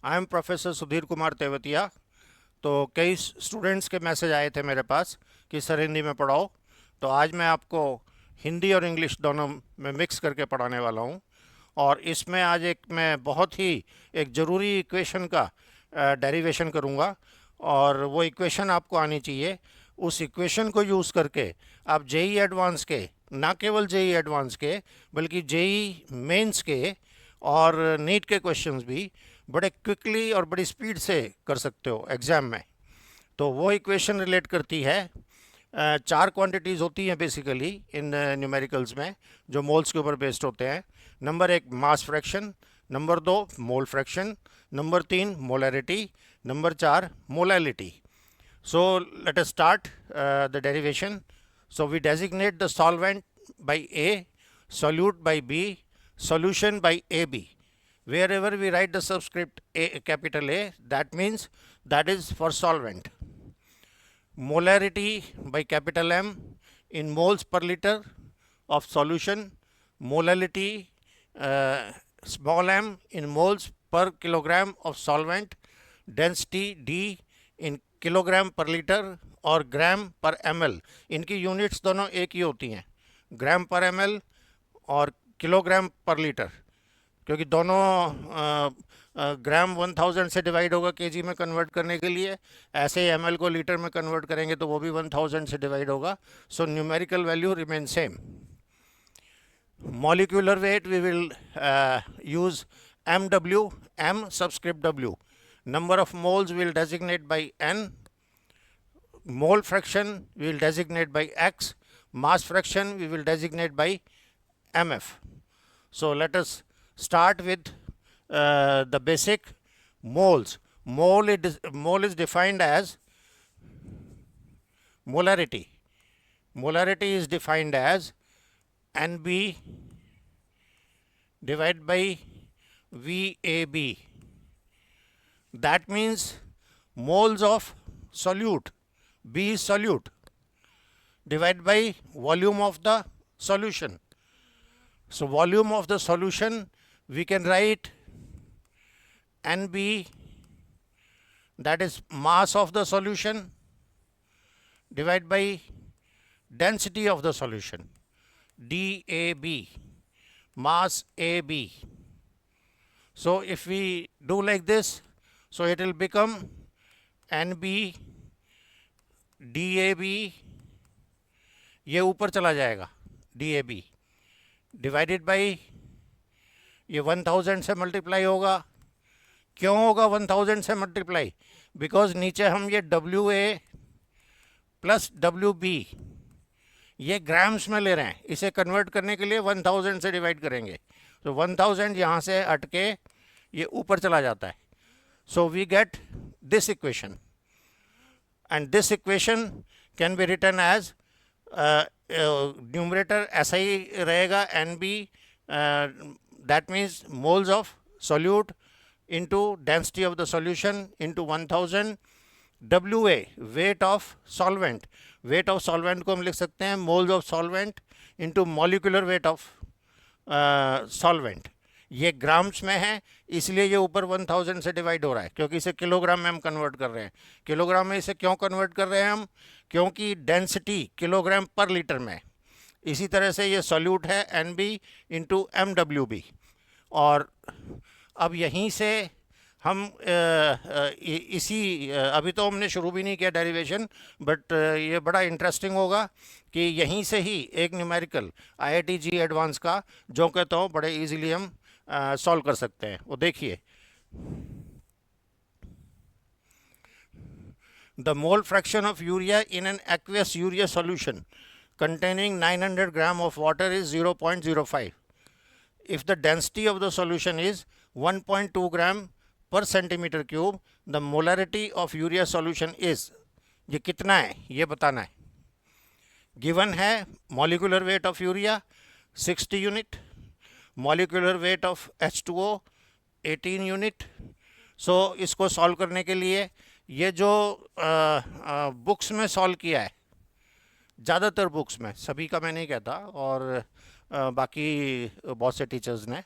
I am professor Sudhir Kumar Tewatia. तो कई students के मैसेज आए थे मेरे पास कि सर हिंदी में पढ़ाओ। तो आज मैं आपको हिंदी और इंग्लिश दोनों में मिक्स करके पढ़ाने वाला हूँ। और इसमें आज एक मैं बहुत ही एक ज़रूरी इक्वेशन का डेरिवेशन करूँगा। और वो इक्वेशन आपको आनी चाहिए। उस इक्वेशन को यूज़ करके आप जेई एडवांस के, ना केवल जेई एडवांस के बल्कि जेई मेंस के और नीट के क्वेश्चंस भी बड़े क्विकली और बड़ी स्पीड से कर सकते हो एग्ज़ाम में। तो वो इक्वेशन रिलेट करती है, चार क्वांटिटीज़ होती हैं बेसिकली इन न्यूमेरिकल्स में जो मोल्स के ऊपर बेस्ड होते हैं। नंबर एक मास फ्रैक्शन, नंबर दो मोल फ्रैक्शन, नंबर तीन मोलैरिटी, नंबर चार molality. So let us start the derivation. So we designate the solvent by A, solute by B, solution by AB. Wherever we write the subscript A, capital A, that means that is for solvent. Molarity by capital M in moles per liter of solution. Molality small m in moles per kilogram of solvent. Density D in kilogram पर litre और ग्राम पर ML. इनकी units दोनों एक ही होती हैं, ग्राम पर ML और किलोग्राम पर लीटर, क्योंकि दोनों ग्राम 1000 से डिवाइड होगा केजी में कन्वर्ट करने के लिए। ऐसे ही एमएल को लीटर में कन्वर्ट करेंगे तो वो भी 1000 से डिवाइड होगा। सो numerical value remain same. Molecular weight we will use MW, M subscript W. Number of moles we will designate by N. Mole fraction we will designate by X. Mass fraction we will designate by MF. So let us start with the basic moles. Mole is defined as molarity. Molarity is defined as NB divided by VAB. That means moles of solute, B is solute, divided by volume of the solution. So volume of the solution we can write NB, that is mass of the solution, divided by density of the solution, DAB, mass AB. So if we do like this, so it will become NB DAB, ये ऊपर चला जाएगा DAB, divided by ये 1000 से multiply होगा। क्यों होगा 1000 से मल्टीप्लाई? बिकॉज नीचे हम ये WA प्लस WB ये ग्राम्स में ले रहे हैं, इसे कन्वर्ट करने के लिए 1000 से डिवाइड करेंगे। तो 1000 यहाँ से हट के ये ऊपर चला जाता है। So we get this equation, and this equation can be written as numerator ऐसा ही रहेगा, NB, that means moles of solute into density of the solution into 1000, WA weight of solvent. Weight of solvent को हम लिख सकते हैं moles of solvent into molecular weight of solvent. ये grams में है इसलिए ये ऊपर 1000 से डिवाइड हो रहा है, क्योंकि इसे किलोग्राम में हम कन्वर्ट कर रहे हैं। किलोग्राम में इसे क्यों कन्वर्ट कर रहे हैं हम? क्योंकि डेंसिटी किलोग्राम पर लीटर में। इसी तरह से ये सॉल्यूट है NB इंटू MWB। और अब यहीं से हम अभी तो हमने शुरू भी नहीं किया डेरिवेशन, बट ये बड़ा इंटरेस्टिंग होगा कि यहीं से ही एक न्यूमेरिकल IIT JEE एडवांस का जो कहता हूँ बड़े इजीली हम सॉल्व कर सकते हैं। वो देखिए, the mole fraction of urea in an aqueous urea solution containing 900 gram of water is 0.05. If the density of the solution is 1.2 gram per centimeter cube, the molarity of urea solution is, ये कितना है ये बताना है। Given है molecular weight of urea 60 unit, molecular weight of H2O 18 unit. So इसको solve करने के लिए ये जो बुक्स में सॉल्व किया है, ज़्यादातर बुक्स में, सभी का मैं नहीं कहता, और बाकी बहुत से टीचर्स ने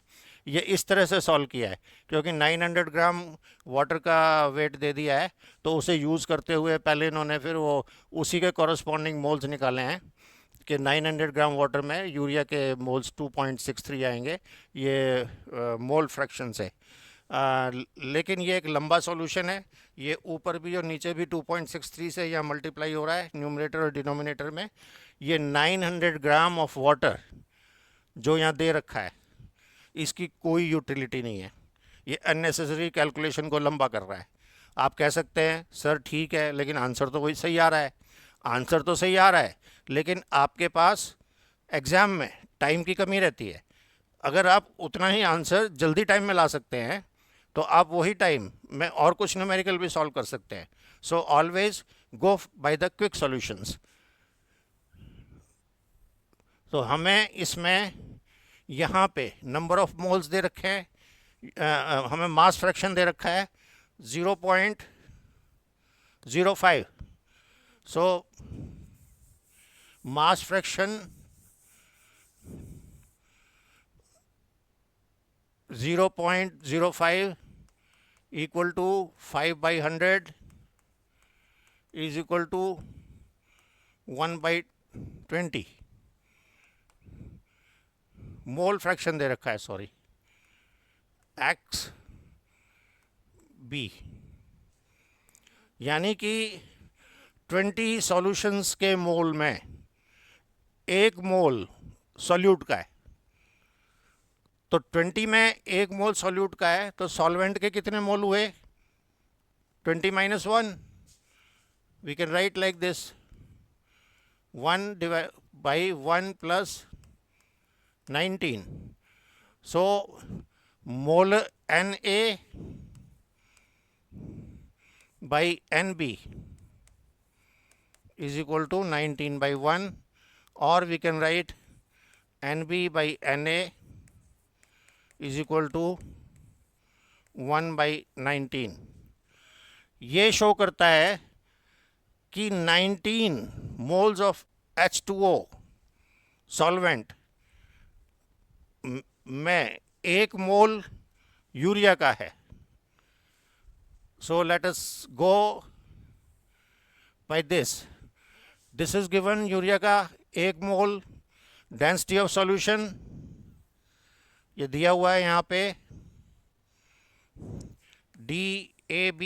ये इस तरह से सॉल्व किया है, क्योंकि 900 ग्राम वाटर का वेट दे दिया है, तो उसे यूज़ करते हुए पहले इन्होंने फिर वो उसी के कॉरस्पॉन्डिंग मोल्स निकाले हैं कि 900 ग्राम वाटर में यूरिया के मोल्स 2.63 आएंगे, ये मोल फ्रैक्शन से। लेकिन ये एक लंबा सॉल्यूशन है, ये ऊपर भी और नीचे भी 2.63 से यहाँ मल्टीप्लाई हो रहा है न्यूमरेटर और डिनोमिनेटर में। ये 900 ग्राम ऑफ वाटर जो यहाँ दे रखा है, इसकी कोई यूटिलिटी नहीं है, ये अननेसेसरी कैलकुलेशन को लंबा कर रहा है। आप कह सकते हैं सर ठीक है, लेकिन आंसर तो वही सही आ रहा है। आंसर तो सही आ रहा है, लेकिन आपके पास एग्ज़ाम में टाइम की कमी रहती है। अगर आप उतना ही आंसर जल्दी टाइम में ला सकते हैं, तो आप वही टाइम में और कुछ न्यूमेरिकल भी सॉल्व कर सकते हैं। So always go by the quick solutions. तो हमें इसमें यहाँ पे नंबर ऑफ मोल्स दे रखे हैं, हमें मास फ्रैक्शन दे रखा है 0.05। So mass fraction 0.05 equal to 5/100 is equal to 1/20। Mole fraction दे रखा है, सॉरी, एक्स बी, यानी कि 20 सॉल्यूशंस के मोल में एक मोल सॉल्यूट का है। तो 20 में एक मोल सॉल्यूट का है, तो सॉल्वेंट के कितने मोल हुए? 20 - 1। We can write like this, 1 by 1 plus 19. So mole Na by Nb is equal to 19 by 1, or we can write Nb by Na is equal to 1 by 19। ये शो करता है कि 19 मोल्स ऑफ H2O सॉल्वेंट में एक मोल urea का है। So let us go by this. This is given, urea का एक मोल, डेंसिटी ऑफ सॉल्यूशन ये दिया हुआ है यहाँ पे, DAB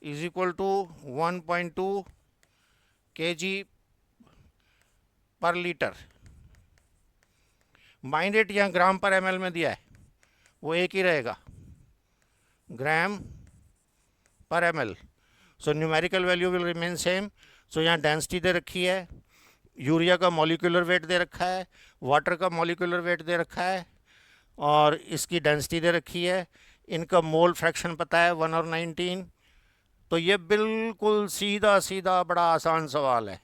is equal to 1.2 kg per litre. Mind rate यहाँ ग्राम पर ml में दिया है, वो एक ही रहेगा, ग्राम पर ml। So numerical value will remain same. So यहाँ डेंसिटी दे रखी है, यूरिया का मॉलिक्यूलर वेट दे रखा है, वाटर का मॉलिक्यूलर वेट दे रखा है, और इसकी डेंसिटी दे रखी है। इनका मोल फ्रैक्शन पता है 1 और 19। तो ये बिल्कुल सीधा सीधा बड़ा आसान सवाल है।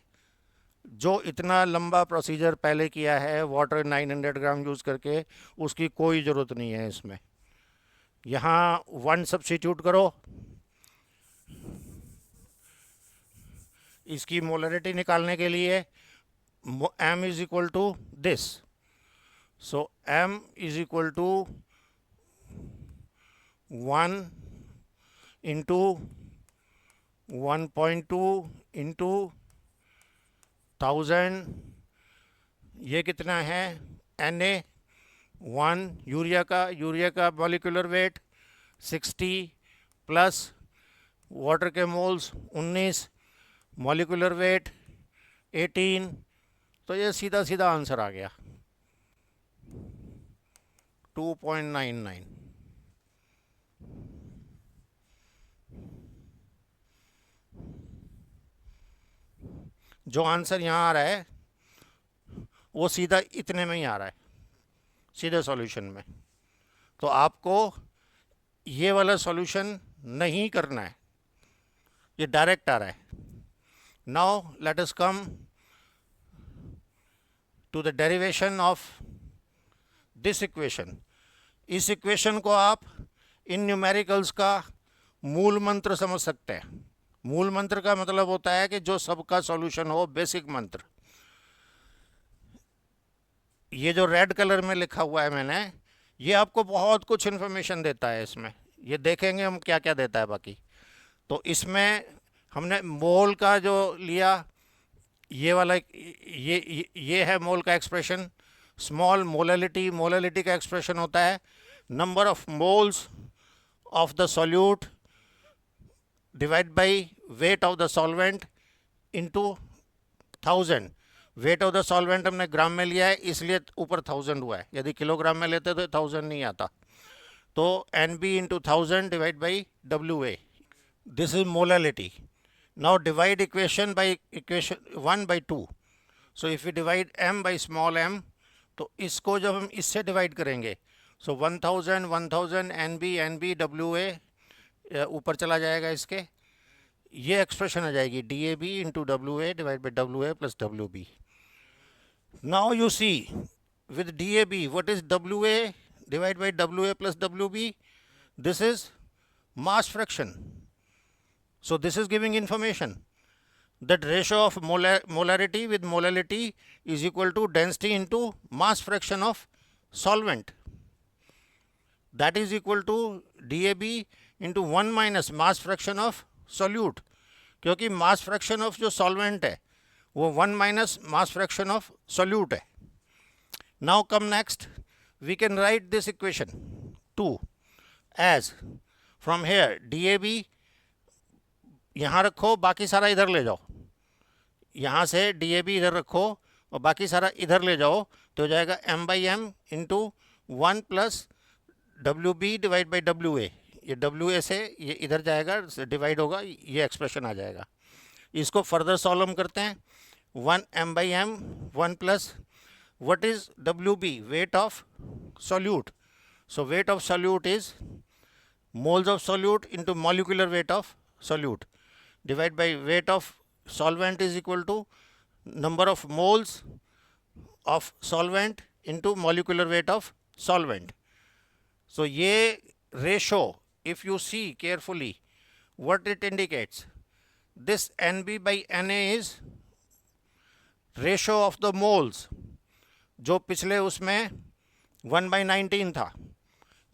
जो इतना लंबा प्रोसीजर पहले किया है वाटर 900 ग्राम यूज़ करके, उसकी कोई ज़रूरत नहीं है इसमें। यहाँ 1 सब्स्टिट्यूट करो, इसकी मोलरिटी निकालने के लिए m is equal to this. So m is equal to 1 into 1.2 into 1000। ये कितना है? Na1 यूरिया का मॉलिक्यूलर वेट 60 प्लस वाटर के मोल्स 19, मॉलिक्यूलर वेट 18। तो ये सीधा सीधा आंसर आ गया 2.99। जो आंसर यहाँ आ रहा है वो सीधा इतने में ही आ रहा है, सीधे सॉल्यूशन में। तो आपको ये वाला सॉल्यूशन नहीं करना है, ये डायरेक्ट आ रहा है। Now let us come to the derivation of this equation. इस इक्वेशन को आप इन न्यूमेरिकल्स का मूल मंत्र समझ सकते हैं। मूल मंत्र का मतलब होता है कि जो सबका सॉल्यूशन हो, बेसिक मंत्र। ये जो रेड कलर में लिखा हुआ है मैंने, ये आपको बहुत कुछ इन्फॉर्मेशन देता है इसमें। ये देखेंगे हम क्या क्या देता है बाकी। तो इसमें हमने मोल का जो लिया, ये वाला ये है मोल का एक्सप्रेशन। स्मॉल मोलैलिटी, मोलैलिटी का एक्सप्रेशन होता है number of moles of the solute divide by wait of the solvent into 1000। Wait of the solvent हमने ग्राम में लिया है, इसलिए ऊपर 1000 हुआ है। यदि किलोग्राम में लेते तो 1000 नहीं आता। तो N B into 1000 divide by W A, this is molality. Now divide equation by equation 1 by 2। So if you divide m by small m, तो इसको जब हम इससे डिवाइड करेंगे, so 1000 1000 N B W A ऊपर चला जाएगा इसके, ये एक्सप्रेशन आ जाएगी D A B into W A divide by W A plus W B. Now you see with DAB, what is WA divided by WA plus WB? This is mass fraction. So this is giving information that ratio of molarity with molality is equal to density into mass fraction of solvent. That is equal to DAB into 1 minus mass fraction of solute, क्योंकि mass fraction of जो solvent है वो 1 minus mass fraction of solute है। Now come next, we can write this equation 2 as from here DAB यहाँ रखो, बाकी सारा इधर ले जाओ। यहाँ से DAB इधर रखो और बाकी सारा इधर ले जाओ, तो हो जाएगा m by M into 1 plus W B divide by W A. ये डब्ल्यू ए से ये इधर जाएगा, डिवाइड होगा, ये एक्सप्रेशन आ जाएगा। इसको फर्दर सॉल्व हम करते हैं। 1 m by M 1 plus what is WB, weight of solute. So weight of solute is moles of solute into molecular weight of solute divided by weight of solvent is equal to number of moles of solvent into molecular weight of solvent. So ye ratio, if you see carefully what it indicates, this NB by NA is ratio of the moles, जो पिछले उसमें 1/19 था।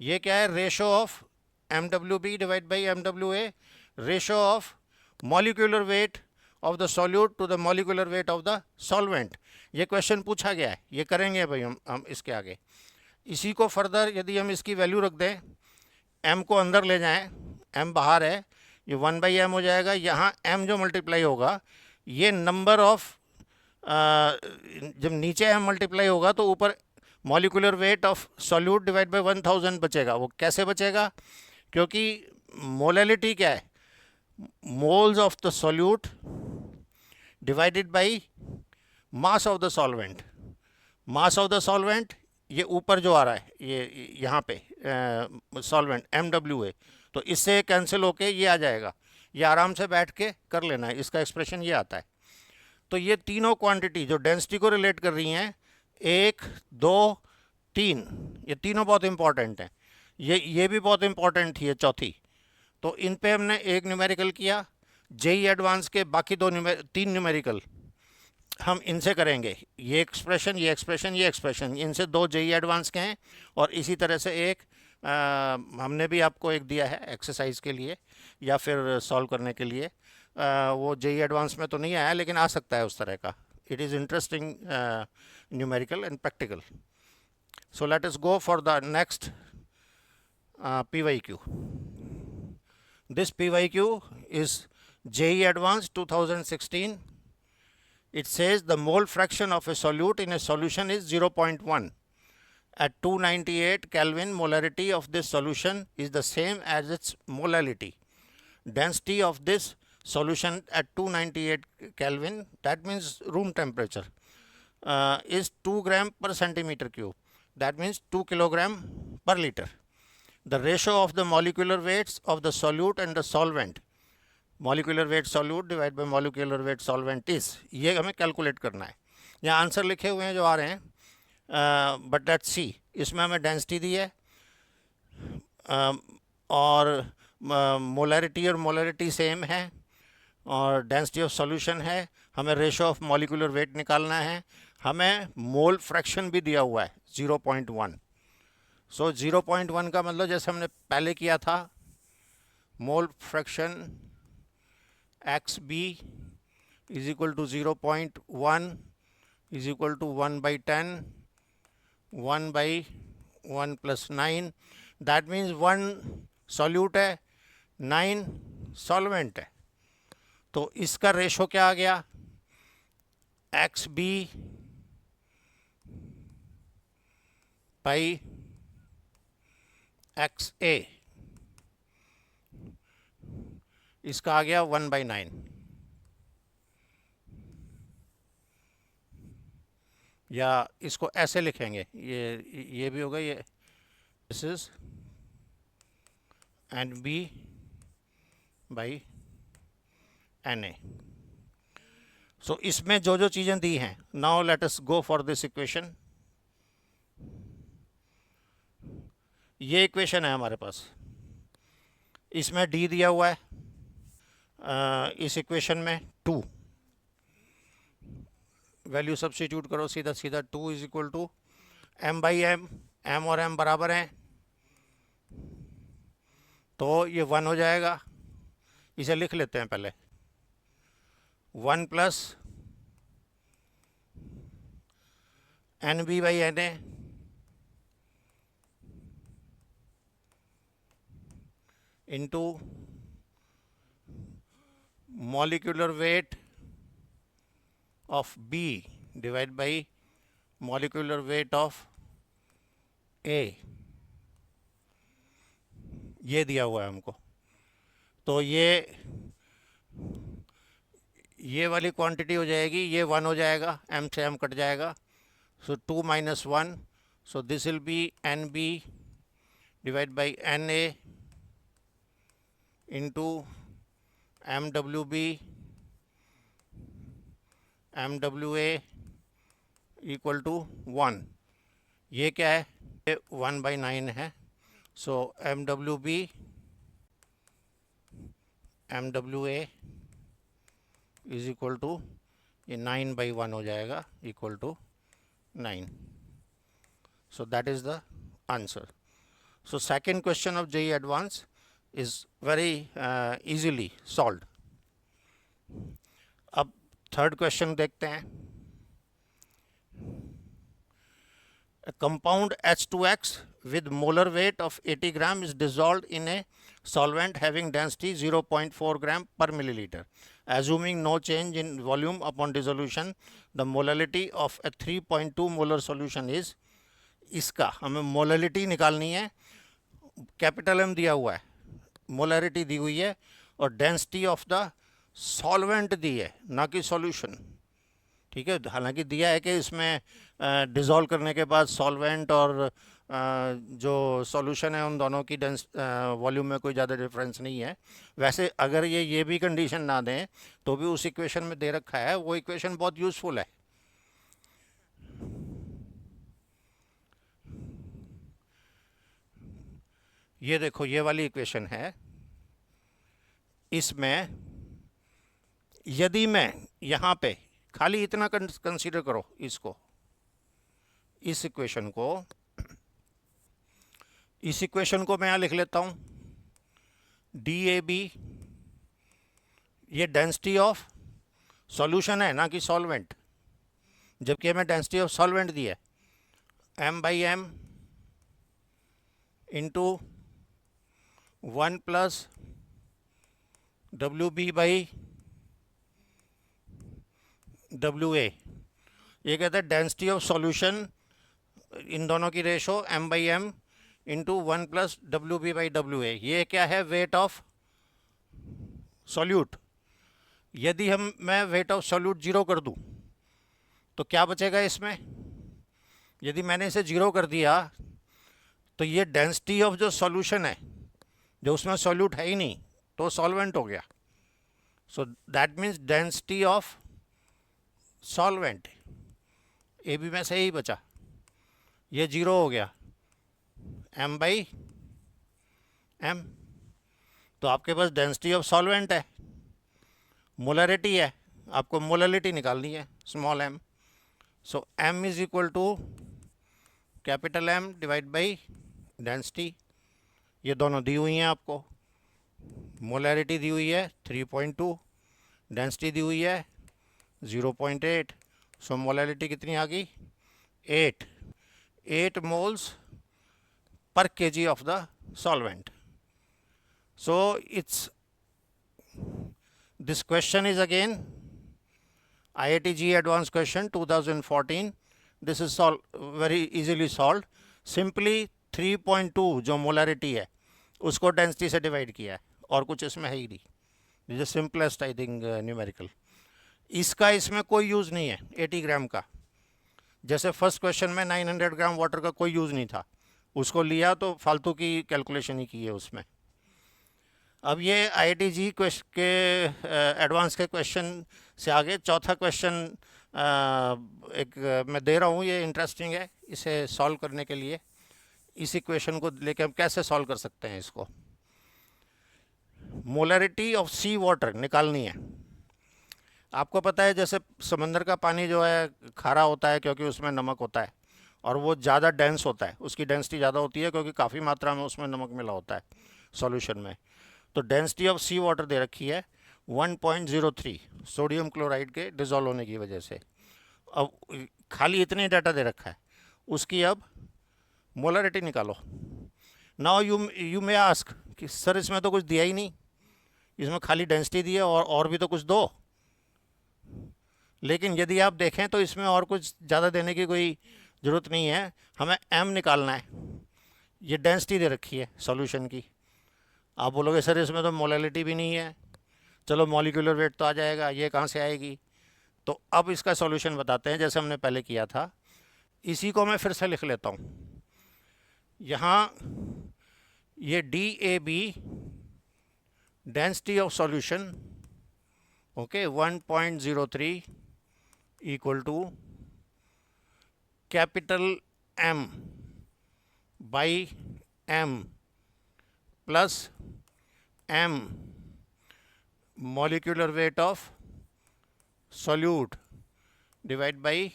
ये क्या है? Ratio of M W B divide by M W A, ratio of molecular weight of the solute to the molecular weight of the solvent. ये question पूछा गया है, ये करेंगे भाई हम इसके आगे। इसी को फर्दर यदि हम इसकी वैल्यू रख दें, m को अंदर ले जाएं, m बाहर है, ये 1/m हो जाएगा। यहाँ m जो मल्टीप्लाई होगा, ये नंबर ऑफ जब नीचे m मल्टीप्लाई होगा तो ऊपर molecular weight of solute divide by 1000 बचेगा। वो कैसे बचेगा? क्योंकि मोलैलिटी क्या है? Moles of the solute divided by mass of the solvent. Mass of the solvent ये ऊपर जो आ रहा है, ये यहाँ पे सॉल्वेंट MWA, तो इससे कैंसिल होके ये आ जाएगा। ये आराम से बैठ के कर लेना है, इसका एक्सप्रेशन ये आता है। तो ये तीनों क्वांटिटी जो डेंसिटी को रिलेट कर रही हैं, 1 2 3, ये तीनों बहुत इंपॉर्टेंट हैं। ये भी बहुत इंपॉर्टेंट थी, ये चौथी। तो इन पे हमने एक न्यूमेरिकल किया। जेई एडवांस के बाकी 3 न्यूमेरिकल हम इनसे करेंगे। ये एक्सप्रेशन, ये एक्सप्रेशन, ये एक्सप्रेशन, इनसे 2 जेई एडवांस के हैं। और इसी तरह से एक हमने भी आपको एक दिया है एक्सरसाइज के लिए या फिर सॉल्व करने के लिए। वो जेई एडवांस में तो नहीं आया, लेकिन आ सकता है उस तरह का। It is interesting numerical and practical. So let us go for the next PYQ. This PYQ is JEE Advanced 2016. It says the mole fraction of a solute in a solution is 0.1. At 298 Kelvin, molarity of this solution is the same as its molality. Density of this solution at 298 Kelvin, that means room temperature, is 2 gram per centimeter cube. That means 2 kilogram per liter. The ratio of the molecular weights of the solute and the solvent, molecular weight solute divided by molecular weight solvent is, ये हमें calculate करना है। यहाँ answer लिखे हुए हैं जो आ रहे हैं, बट लेट्स सी। इसमें हमें डेंसिटी दी है और मोलैरिटी और मोलैरिटी सेम है और डेंसिटी ऑफ सॉल्यूशन है। हमें रेशो ऑफ मॉलिक्यूलर वेट निकालना है, हमें मोल फ्रैक्शन भी दिया हुआ है 0.1। सो 0.1 का मतलब जैसे हमने पहले किया था, mole fraction X B is equal to 0.1 is equal to 1/10, 1/1 plus 9। That means 1 solute है, 9 सॉल्वेंट है। तो इसका रेशो क्या आ गया, एक्स बी बाई एक्स ए, इसका आ गया 1/9। या इसको ऐसे लिखेंगे, ये भी होगा, ये this is N B by N A. So इसमें जो जो चीज़ें दी हैं, now let us go for this equation. ये इक्वेशन है हमारे पास, इसमें डी दिया हुआ है, इस इक्वेशन में 2 वैल्यू सब्स्टिट्यूट करो, सीधा सीधा 2 is equal to M by M, M और एम बराबर हैं तो ये 1 हो जाएगा। इसे लिख लेते हैं पहले, 1 plus N B by N A into molecular weight of B divided by molecular weight of A, ये दिया हुआ है हमको। तो ये वाली क्वांटिटी हो जाएगी, ये 1 हो जाएगा, m से m कट जाएगा, so 2 minus 1, so this will be N B divide by N A into M W B M W A equal to 1। ये क्या है, ये 1/9 है, so M W B M W A is equal to, ये 9/1 हो जाएगा, equal to 9। So that is the answer. So second question of JEE advance is very easily solved. अब third question देखते हैं। A compound H2X with molar weight of 80 gram is dissolved in a solvent having density 0.4 gram per milliliter. Assuming no change in volume upon dissolution, the molality of a 3.2 molar solution is, इसका हमें molarity निकालनी है, capital M दिया हुआ है, molarity दी हुई है और डेंसिटी ऑफ द सॉल्वेंट दी है, ना कि सॉल्यूशन। ठीक है, हालांकि दिया है कि इसमें डिज़ोल्व करने के बाद सॉल्वेंट और जो सॉल्यूशन है उन दोनों की वॉल्यूम में कोई ज़्यादा डिफरेंस नहीं है। वैसे अगर ये भी कंडीशन ना दें तो भी उस इक्वेशन में दे रखा है, वो इक्वेशन बहुत यूज़फुल है। ये देखो, ये वाली इक्वेशन है, इसमें यदि मैं यहाँ पे खाली इतना कंसीडर करो, इसको, इस इक्वेशन को मैं यहाँ लिख लेता हूँ, डी ए बी, ये डेंसिटी ऑफ सॉल्यूशन है ना कि सॉल्वेंट, जबकि हमें डेंसिटी ऑफ सॉल्वेंट दी है, M by M into 1 plus W B by W A. ये कहते हैं डेंसिटी ऑफ सॉल्यूशन, इन दोनों की ratio m by M into 1 plus W B by W A. ये क्या है, वेट ऑफ सॉल्यूट। यदि मैं वेट ऑफ सॉल्यूट 0 कर दूं तो क्या बचेगा इसमें, यदि मैंने इसे 0 कर दिया तो ये डेंसिटी ऑफ जो सॉल्यूशन है, जो उसमें सॉल्यूट है ही नहीं, तो सॉल्वेंट हो गया। So that means density of solvent, A B में से ही बचा, ये 0 हो गया, m बाई एम। तो आपके पास डेंसिटी ऑफ सॉल्वेंट है, मोलरिटी है, आपको मोलरिटी निकालनी है, small m। So m is equal to capital M divide by density, ये दोनों दी हुई हैं आपको। मोलैरिटी दी हुई है 3.2, डेंसिटी दी हुई है 0.8। सो मोलैरिटी कितनी आ गई? 8 moles per kg of the solvent. So it's this question is again IIT JEE advanced question 2014. This is very easily solved. Simply 3.2 जो मोलैरिटी है उसको डेंसिटी से डिवाइड किया है, और कुछ इसमें है ही नहीं। This is simplest I think numerical. इसका इसमें कोई यूज़ नहीं है 80 ग्राम का। जैसे फर्स्ट क्वेश्चन में 900 ग्राम वाटर का कोई यूज़ नहीं था, उसको लिया तो फालतू की कैलकुलेशन ही की है उसमें। अब ये IIT JEE के एडवांस के क्वेश्चन से आगे चौथा क्वेश्चन एक मैं दे रहा हूँ, ये इंटरेस्टिंग है। इसे सॉल्व करने के लिए इस इक्वेशन को लेकर हम कैसे सॉल्व कर सकते हैं इसको। मोलैरिटी ऑफ सी वाटर निकालनी है। आपको पता है जैसे समंदर का पानी जो है खारा होता है क्योंकि उसमें नमक होता है, और वो ज़्यादा डेंस होता है, उसकी डेंसिटी ज़्यादा होती है क्योंकि काफ़ी मात्रा में उसमें नमक मिला होता है सॉल्यूशन में। तो डेंसिटी ऑफ सी वाटर दे रखी है 1.03 सोडियम क्लोराइड के डिज़ोल्व होने की वजह से। अब खाली इतने डाटा दे रखा है, उसकी अब मोलैरिटी निकालो। नाउ यू मे आस्क कि सर इसमें तो कुछ दिया ही नहीं, इसमें खाली डेंसिटी दी है और भी तो कुछ दो। लेकिन यदि आप देखें तो इसमें और कुछ ज़्यादा देने की कोई ज़रूरत नहीं है, हमें m निकालना है। ये डेंसिटी दे रखी है सॉल्यूशन की। आप बोलोगे सर इसमें तो मोलैरिटी भी नहीं है, चलो मॉलिक्यूलर वेट तो आ जाएगा, ये कहाँ से आएगी? तो अब इसका सॉल्यूशन बताते हैं जैसे हमने पहले किया था। इसी को मैं फिर से लिख लेता हूँ। यहाँ ये DAB density of solution, okay, 1.03 equal to capital M by M plus M molecular weight of solute divide by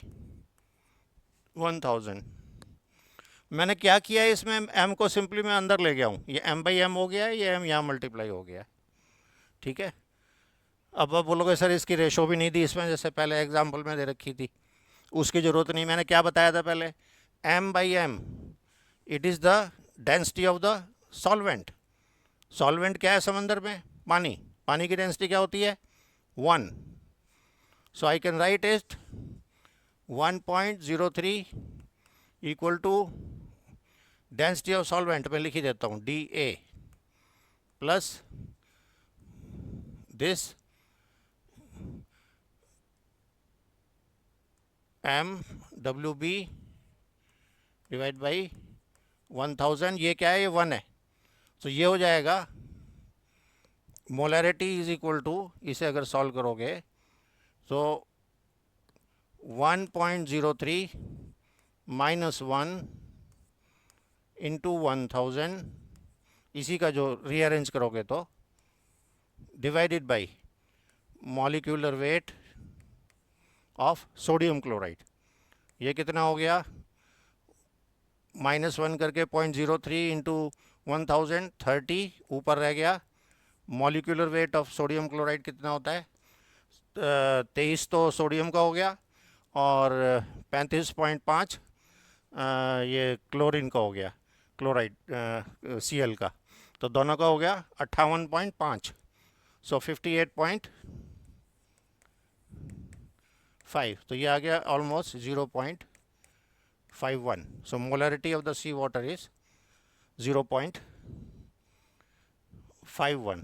1000। मैंने क्या किया है इसमें, M को सिंपली मैं अंदर ले गया हूँ, ये M बाई M हो गया है, ये M यहाँ मल्टीप्लाई हो गया है, ठीक है। अब आप बोलोगे सर इसकी रेशो भी नहीं दी इसमें, जैसे पहले एग्जाम्पल में दे रखी थी, उसकी ज़रूरत नहीं। मैंने क्या बताया था पहले, M by M it is the density of the solvent. Solvent क्या है समंदर में? पानी। पानी की डेंसिटी क्या होती है? 1। So I can write it 1.03 equal to density of solvent में लिख ही देता हूँ DA plus this MWB divide by 1000। ये क्या है? ये 1 है। तो ये हो जाएगा मोलैरिटी इज इक्वल टू, इसे अगर सॉल्व करोगे तो 1.03 माइनस 1 इंटू 1000, इसी का जो रीअरेंज करोगे तो divided by molecular weight of sodium chloride. ये कितना हो गया? -1 करके 0.03 इंटू 1000 30 ऊपर रह गया। Molecular weight of sodium chloride कितना होता है? 23 तो सोडियम का हो गया, और 35.5 ये क्लोरीन का हो गया, क्लोराइड Cl का। तो दोनों का हो गया 58.5। सो 58.5, तो ये आ गया almost 0.51। So molarity of the sea water is 0.51।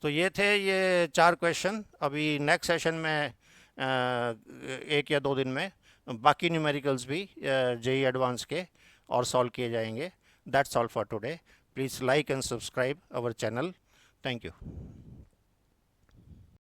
तो ये थे ये 4 क्वेश्चन। अभी नेक्स्ट सेशन में 1 या 2 दिन में बाकी न्यूमेरिकल्स भी JEE एडवांस के और सॉल्व किए जाएंगे। That's all for today. Please like and subscribe our channel. Thank you.